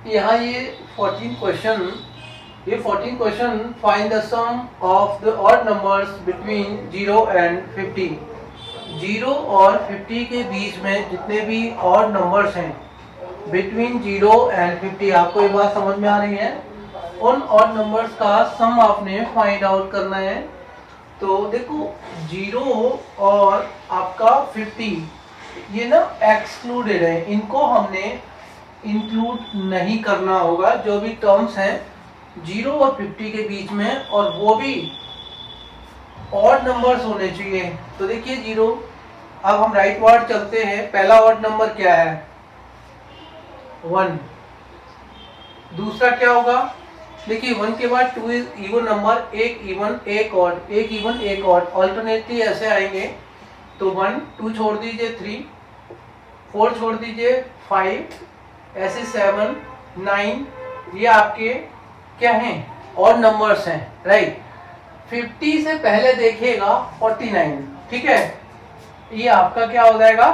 यहाँ ये 14 question find the sum of the odd numbers between 0 and 50। 0 और 50 के बीच में जितने भी ऑड नंबर्स हैं बिटवीन 0 एंड 50, आपको ये बात समझ में आ रही है? उन ऑड नंबर्स का सम आपने फाइंड आउट करना है। तो देखो 0 और आपका 50 ये ना एक्सक्लूडेड है, इनको हमने इंक्लूड नहीं करना होगा। जो भी टर्म्स हैं 0 और 50 के बीच में, और वो भी ऑड नंबर्स होने चाहिए। तो देखिए 0, अब हम राइट वर्ड चलते हैं। पहला ऑड नंबर क्या है? 1। दूसरा क्या होगा? देखिए 1 के बाद 2 इज इवन नंबर, एक इवन एक ऑड, एक इवन एक ऑड, ऑल्टरनेटली ऐसे आएंगे। तो 1, 2 छोड़ दीजिए 3, 4 छोड़ दीजिए 5, ऐसे 7, 9, ये आपके क्या हैं? ऑड नंबर्स हैं, राइट। 50 से पहले देखिएगा 49, ठीक है, ये आपका क्या हो जाएगा?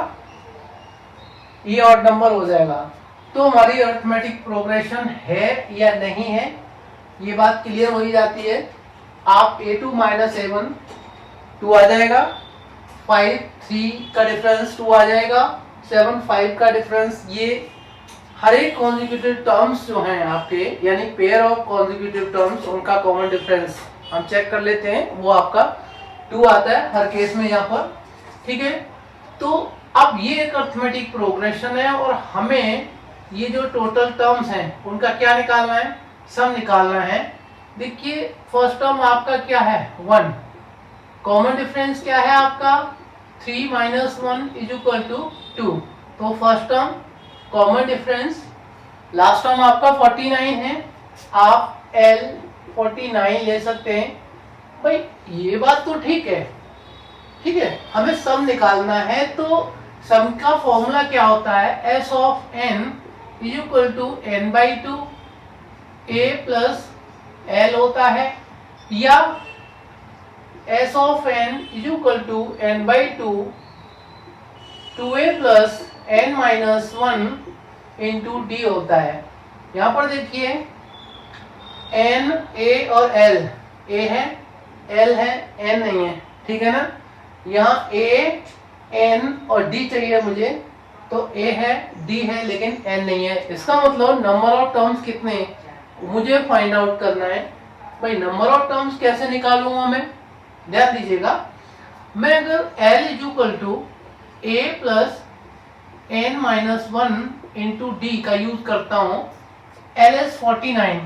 ये ऑड नंबर हो जाएगा। तो हमारी अरिथमेटिक प्रोग्रेशन है या नहीं है, ये बात क्लियर हो ही जाती है। आप a2 माइनस a1 2 आ जाएगा, 5 3 का डिफरेंस 2 आ जाएगा, 7 5 का डिफरेंस, ये हर एक कॉन्जिक्यूटिव टर्म्स जो हैं आपके, यानी पेयर ऑफ कॉन्जिक्यूटिव टर्म्स, उनका कॉमन डिफरेंस हम चेक कर लेते हैं, वो आपका 2 आता है हर केस में यहाँ पर, ठीक है। तो अब ये एक अरिथमेटिक प्रोग्रेशन है और हमें ये जो टोटल टर्म्स हैं उनका क्या निकालना है? सम निकालना है। देखिए फर्स्ट टर्म आपका क्या है? 1। कॉमन डिफरेंस क्या है आपका? 3 माइनस 1 इज इक्वल टू 2। तो first term common difference, last term आपका 49 है, आप L 49 ले सकते हैं। भाई ये बात तो ठीक है, ठीक है, हमें सम निकालना है। तो सम का फॉर्मूला क्या होता है? S of n is equal to n by 2 a plus l होता है, या S of n is equal to n by 2 2a plus n minus 1 into d होता है। यहाँ पर देखिए n, a और l, a है, l है, n नहीं है, ठीक है ना। यहाँ a n और d चाहिए मुझे, तो a है, d है, लेकिन n नहीं है। इसका मतलब नंबर ऑफ टर्म्स कितने मुझे फाइंड आउट करना है। भाई नंबर ऑफ टर्म्स कैसे निकालूंगा मैं? ध्यान दीजिएगा, मैं अगर l is equal to a plus n minus 1 into d का यूज करता हूं, l is 49,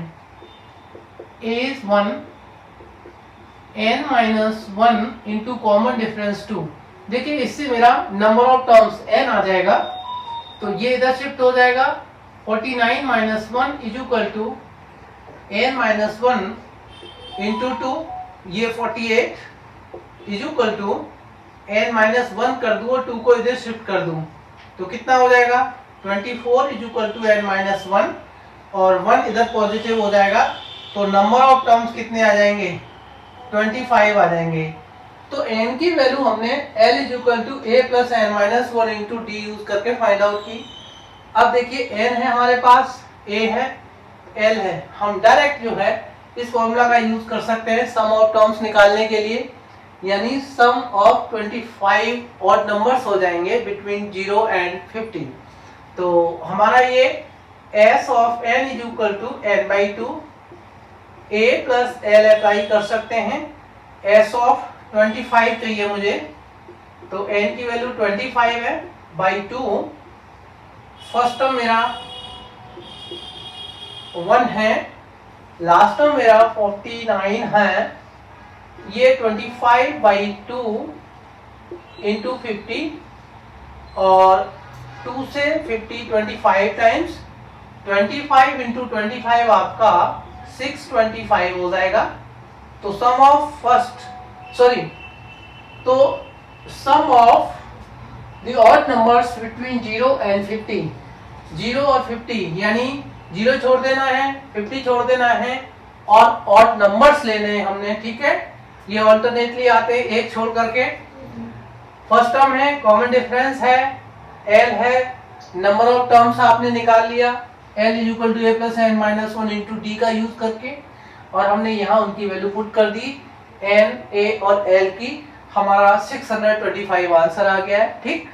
a is 1, n minus 1 into common difference 2। देखिए इससे मेरा नंबर ऑफ टर्म्स n आ जाएगा, तो ये इधर शिफ्ट हो जाएगा। 49 minus 1 is equal to n minus 1 into 2, ये 48 is equal to n minus 1 कर दूं और 2 को इधर शिफ्ट कर दूं, तो कितना हो जाएगा? 24 is equal to n minus 1, और 1 इधर पॉजिटिव हो जाएगा, तो नंबर ऑफ टर्म्स कितने आ जाएंगे? 25 आ जाएंगे। तो n की वैल्यू हमने l is equal to a plus n minus 1 into d use करके फाइंड आउट की। अब देखिए n है हमारे पास, a है, l है, हम डायरेक्ट जो है इस फॉर्मूला का यूज कर सकते हैं सम ऑफ टर्म्स निकालने के लिए, यानी सम ऑफ 25 ऑड नंबर्स हो जाएंगे बिटवीन 0 एंड 50। तो हमारा ये s of n is equal to n by 2 a plus l apply कर सकते हैं। s ऑफ 25 चाहिए मुझे, तो n की वैल्यू 25 है बाई 2। फर्स्ट टर्म मेरा 1 है, लास्ट टर्म मेरा 49 है, ये 25 बाई 2 इंटू 50, और 2 से 50 25 टाइम्स, 25 इंटू 25 आपका 625 हो जाएगा। तो sum of sum of the odd numbers between 0 and 50, 0 और 50, यानी 0 छोड़ देना है, 50 छोड़ देना है, और ऑड नंबर्स लेने हैं हमने, ठीक है। ये ऑल्टरनेटली आते हैं एक छोड़ करके। फर्स्ट टर्म है, कॉमन डिफरेंस है, l है, नंबर ऑफ टर्म्स आपने निकाल लिया, L is equal to a plus n minus one into d का यूज करके, और हमने यहाँ उनकी वैल्यू पुट कर दी एन, ए और एल की, हमारा 625 आंसर आ गया है। ठीक,